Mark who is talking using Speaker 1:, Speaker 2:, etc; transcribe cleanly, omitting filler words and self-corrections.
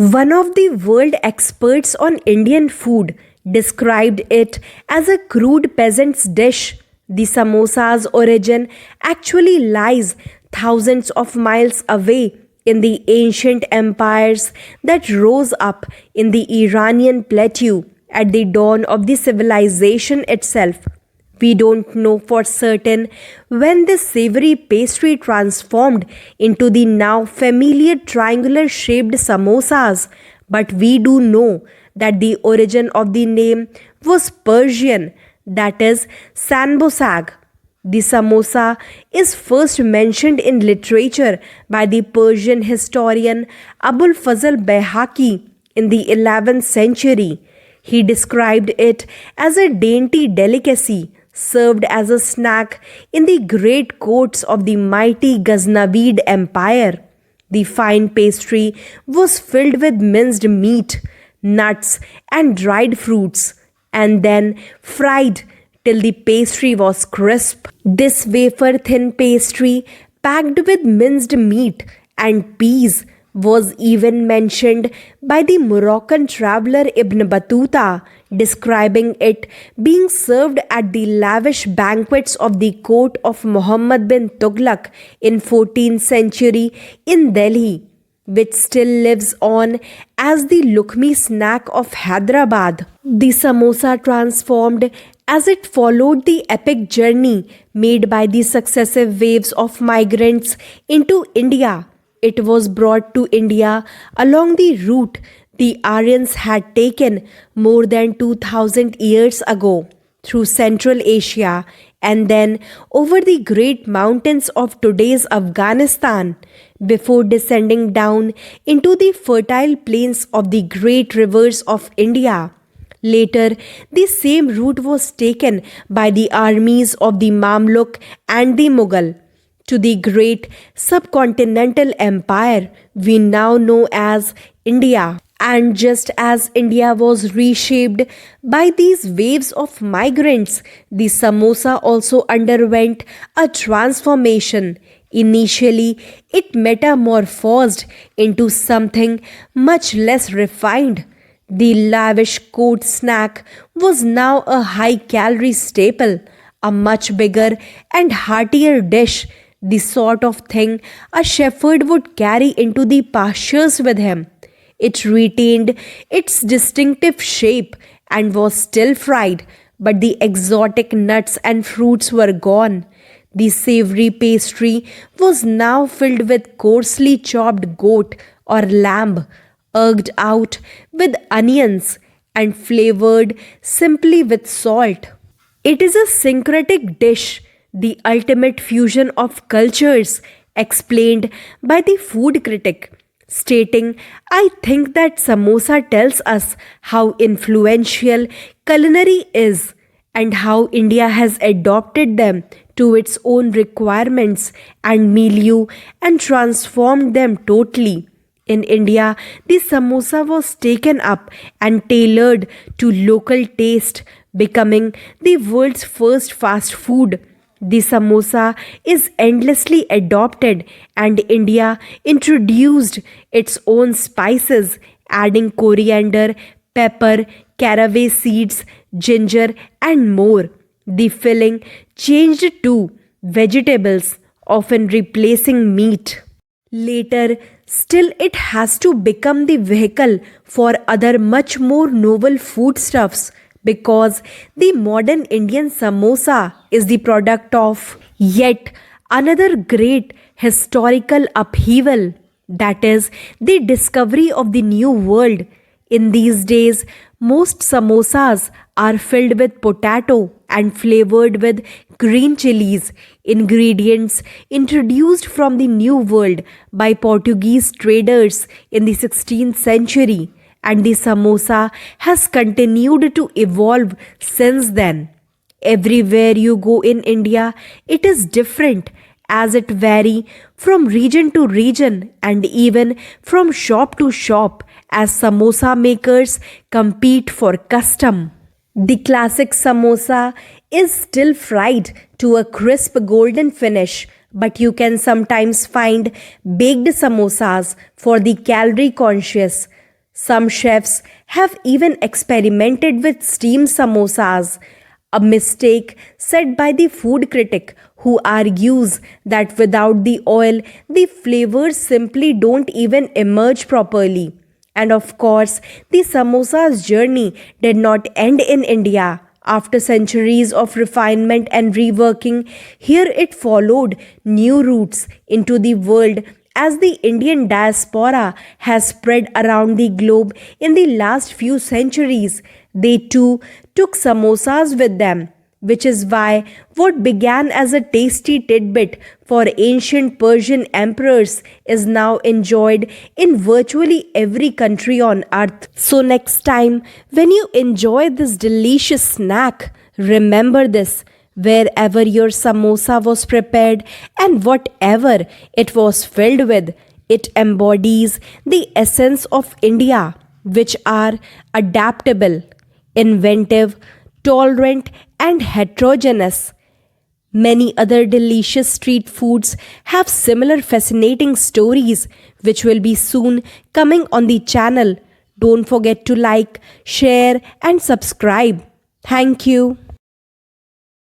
Speaker 1: One of the world experts on Indian food described it as a crude peasant's dish. The samosa's origin actually lies thousands of miles away in the ancient empires that rose up in the Iranian plateau at the dawn of the civilization itself. We don't know for certain when this savory pastry transformed into the now familiar triangular shaped samosas, but we do know that the origin of the name was Persian, that is, sanbosag. The samosa is first mentioned in literature by the Persian historian Abul Fazl Baihaqi in the 11th century. He described it as a dainty delicacy served as a snack in the great courts of the mighty Ghaznavid Empire. The fine pastry was filled with minced meat, nuts, and dried fruits, and then fried till the pastry was crisp. This wafer thin pastry, packed with minced meat and peas, was even mentioned by the Moroccan traveler Ibn Battuta, describing it being served at the lavish banquets of the court of Muhammad bin Tughlaq in 14th century in Delhi, which still lives on as the Lukmi snack of Hyderabad. The samosa transformed as it followed the epic journey made by the successive waves of migrants into India. It was brought to India along the route the Aryans had taken more than 2000 years ago through Central Asia and then over the great mountains of today's Afghanistan before descending down into the fertile plains of the great rivers of India. Later, the same route was taken by the armies of the Mamluk and the Mughal to the great subcontinental empire we now know as India. And just as India was reshaped by these waves of migrants, the samosa also underwent a transformation. Initially, it metamorphosed into something much less refined. The lavish court snack was now a high-calorie staple, a much bigger and heartier dish, the sort of thing a shepherd would carry into the pastures with him. It retained its distinctive shape and was still fried, but the exotic nuts and fruits were gone. The savory pastry was now filled with coarsely chopped goat or lamb, egged out with onions and flavored simply with salt. It is a syncretic dish, the ultimate fusion of cultures, explained by the food critic, stating, I think that samosa tells us how influential culinary is and how India has adopted them to its own requirements and milieu and transformed them totally. In India, the samosa was taken up and tailored to local taste, becoming the world's first fast food. The samosa is endlessly adopted, and India introduced its own spices, adding coriander, pepper, caraway seeds, ginger, and more. The filling changed to vegetables, often replacing meat. Later, still, it has to become the vehicle for other much more novel foodstuffs because the modern Indian samosa is the product of yet another great historical upheaval, that is, the discovery of the New World. In these days, most samosas are filled with potato and flavored with green chilies, ingredients introduced from the New World by Portuguese traders in the 16th century, and the samosa has continued to evolve since then. Everywhere you go in India, it is different as it vary from region to region and even from shop to shop as samosa makers compete for custom. The classic samosa is still fried to a crisp golden finish, but you can sometimes find baked samosas for the calorie conscious. Some chefs have even experimented with steamed samosas, a mistake said by the food critic who argues that without the oil, the flavors simply don't even emerge properly. And of course, the samosa's journey did not end in India. After centuries of refinement and reworking, here it followed new routes into the world as the Indian diaspora has spread around the globe in the last few centuries. They too took samosas with them, which is why what began as a tasty tidbit for ancient Persian emperors is now enjoyed in virtually every country on earth. So, next time when you enjoy this delicious snack, remember this: wherever your samosa was prepared and whatever it was filled with, it embodies the essence of India, which are adaptable, inventive, tolerant, and heterogeneous. Many other delicious street foods have similar fascinating stories, which will be soon coming on the channel. Don't forget to like, share, and subscribe. Thank you.